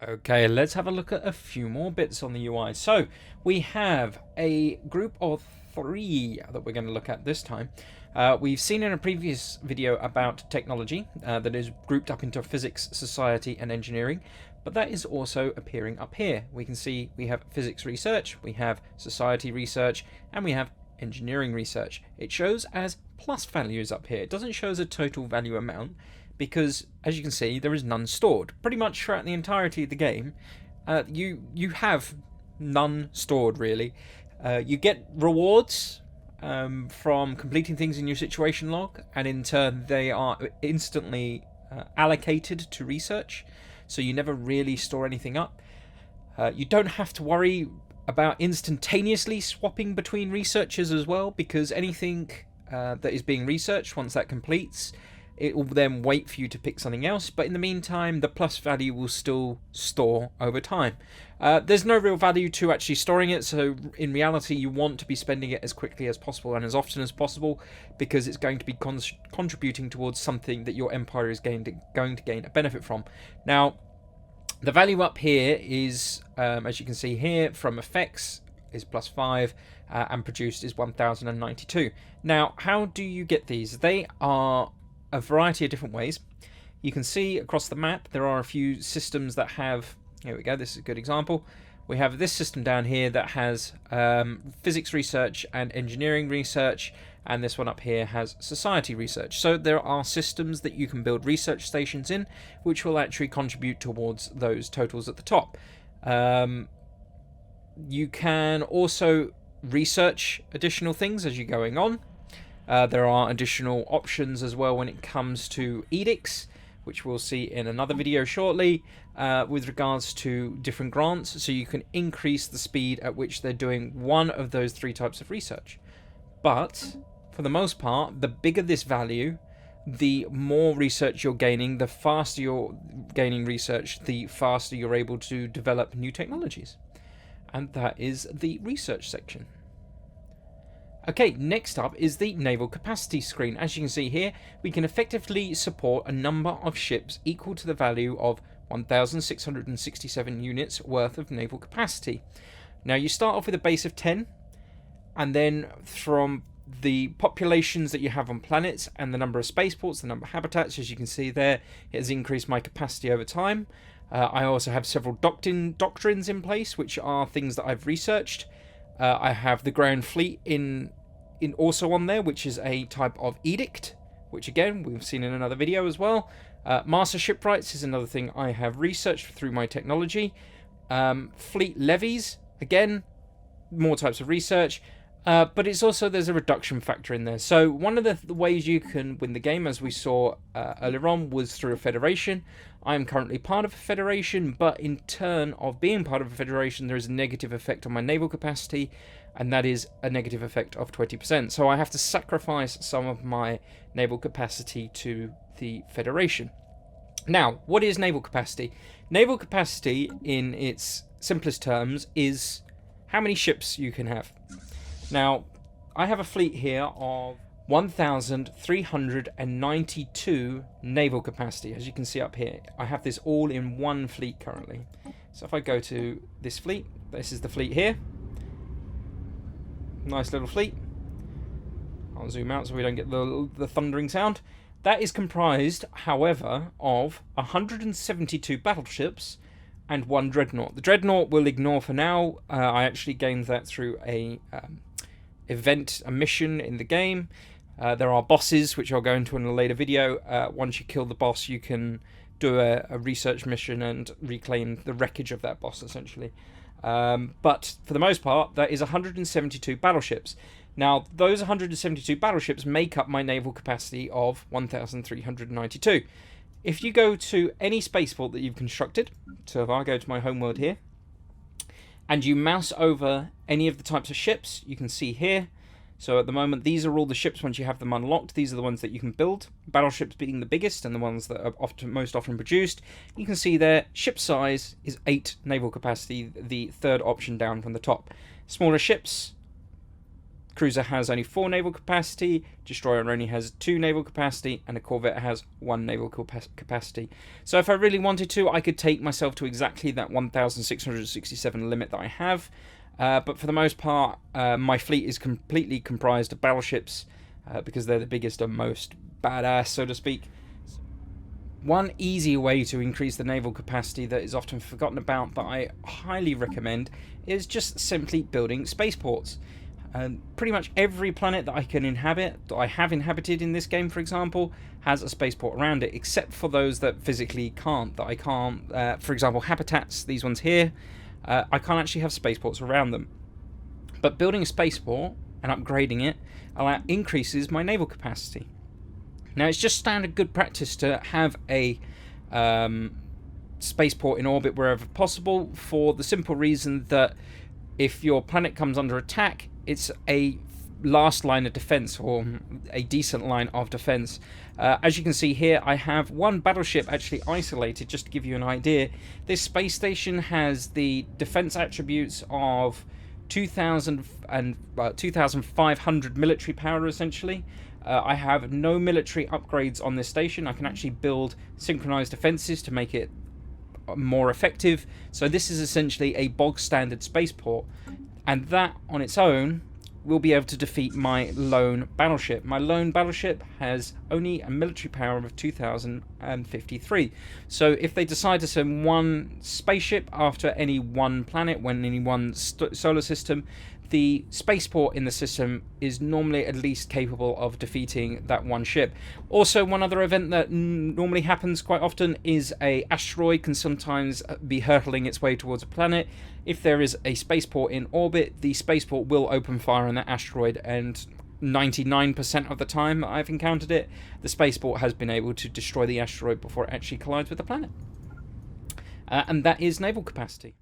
Okay, let's have a look at a few more bits on the UI. So we have a group of three that we're going to look at this time. We've seen in a previous video about technology that is grouped up into physics, society, and engineering, but that is also appearing up here. We can see we have physics research, we have society research, and we have engineering research. It shows as plus values up here. It doesn't show as a total value amount, because as you can see there is none stored. Pretty much throughout the entirety of the game you have none stored really. You get rewards from completing things in your situation log, and in turn they are instantly allocated to research, so you never really store anything up. You don't have to worry about instantaneously swapping between researchers as well, because anything that is being researched, once that completes, it will then wait for you to pick something else, but in the meantime the plus value will still store over time. There's no real value to actually storing it, so in reality you want to be spending it as quickly as possible and as often as possible, because it's going to be contributing towards something that your empire is going to gain a benefit from. Now the value up here is, as you can see here, from effects is +5, and produced is 1092. Now how do you get these? They are a variety of different ways. You can see across the map there are a few systems that have, here we go, this is a good example. We have this system down here that has physics research and engineering research, and this one up here has society research. So there are systems that you can build research stations in, which will actually contribute towards those totals at the top. You can also research additional things as you're going on. There are additional options as well when it comes to edicts, which we'll see in another video shortly, with regards to different grants, so you can increase the speed at which they're doing one of those three types of research. But for the most part, the bigger this value, the more research you're gaining, the faster you're gaining research, the faster you're able to develop new technologies. And that is the research section. Okay, next up is the Naval Capacity screen. As you can see here, we can effectively support a number of ships equal to the value of 1,667 units worth of naval capacity. Now you start off with a base of 10, and then from the populations that you have on planets and the number of spaceports, the number of habitats, as you can see there, it has increased my capacity over time. I also have several doctrines in place, which are things that I've researched. I have the ground fleet in also on there, which is a type of edict, which again we've seen in another video as well. Master shipwrights is another thing I have researched through my technology. Fleet levies, again, more types of research, but it's also, there's a reduction factor in there. So one of the ways you can win the game, as we saw earlier on, was through a federation. I am currently part of a federation, but in turn of being part of a federation, there is a negative effect on my naval capacity, and that is a negative effect of 20%. So I have to sacrifice some of my naval capacity to the federation. Now, what is naval capacity? Naval capacity, in its simplest terms, is how many ships you can have. Now, I have a fleet here of 1,392 naval capacity, as you can see up here. I have this all in one fleet currently. So if I go to this fleet, this is the fleet here. Nice little fleet. I'll zoom out so we don't get the thundering sound. That is comprised, however, of 172 battleships and one dreadnought. The dreadnought we'll ignore for now. I actually gained that through a mission in the game. There are bosses, which I'll go into in a later video. Once you kill the boss, you can do a research mission and reclaim the wreckage of that boss, essentially. But for the most part, that is 172 battleships. Now, those 172 battleships make up my naval capacity of 1,392. If you go to any spaceport that you've constructed, so if I go to my homeworld here, and you mouse over any of the types of ships, you can see here. So at the moment, these are all the ships once you have them unlocked. These are the ones that you can build. Battleships being the biggest and the ones that are most often produced. You can see there, ship size is 8 naval capacity, the third option down from the top. Smaller ships, cruiser has only 4 naval capacity, destroyer only has 2 naval capacity, and a corvette has 1 naval capacity. So if I really wanted to, I could take myself to exactly that 1,667 limit that I have. But for the most part, my fleet is completely comprised of battleships because they're the biggest and most badass, so to speak. One easy way to increase the naval capacity that is often forgotten about, but I highly recommend, is just simply building spaceports. Pretty much every planet that I can inhabit, that I have inhabited in this game, for example, has a spaceport around it, except for those that physically can't. That I can't, for example, habitats, these ones here, I can't actually have spaceports around them. But building a spaceport and upgrading it increases my naval capacity. Now, it's just standard good practice to have a spaceport in orbit wherever possible, for the simple reason that if your planet comes under attack, it's a last line of defense, or a decent line of defense. As you can see here, I have 1 battleship actually isolated, just to give you an idea. This space station has the defense attributes of 2,500 military power, essentially. I have no military upgrades on this station. I can actually build synchronized defenses to make it more effective. So this is essentially a bog standard spaceport, and that on its own will be able to defeat my lone battleship. My lone battleship has only a military power of 2,053. So if they decide to send 1 spaceship after any 1 planet, when any 1 solar system, the spaceport in the system is normally at least capable of defeating that 1 ship. Also, one other event that normally happens quite often is an asteroid can sometimes be hurtling its way towards a planet. If there is a spaceport in orbit, the spaceport will open fire on that asteroid, and 99% of the time that I've encountered it, the spaceport has been able to destroy the asteroid before it actually collides with the planet. And that is naval capacity.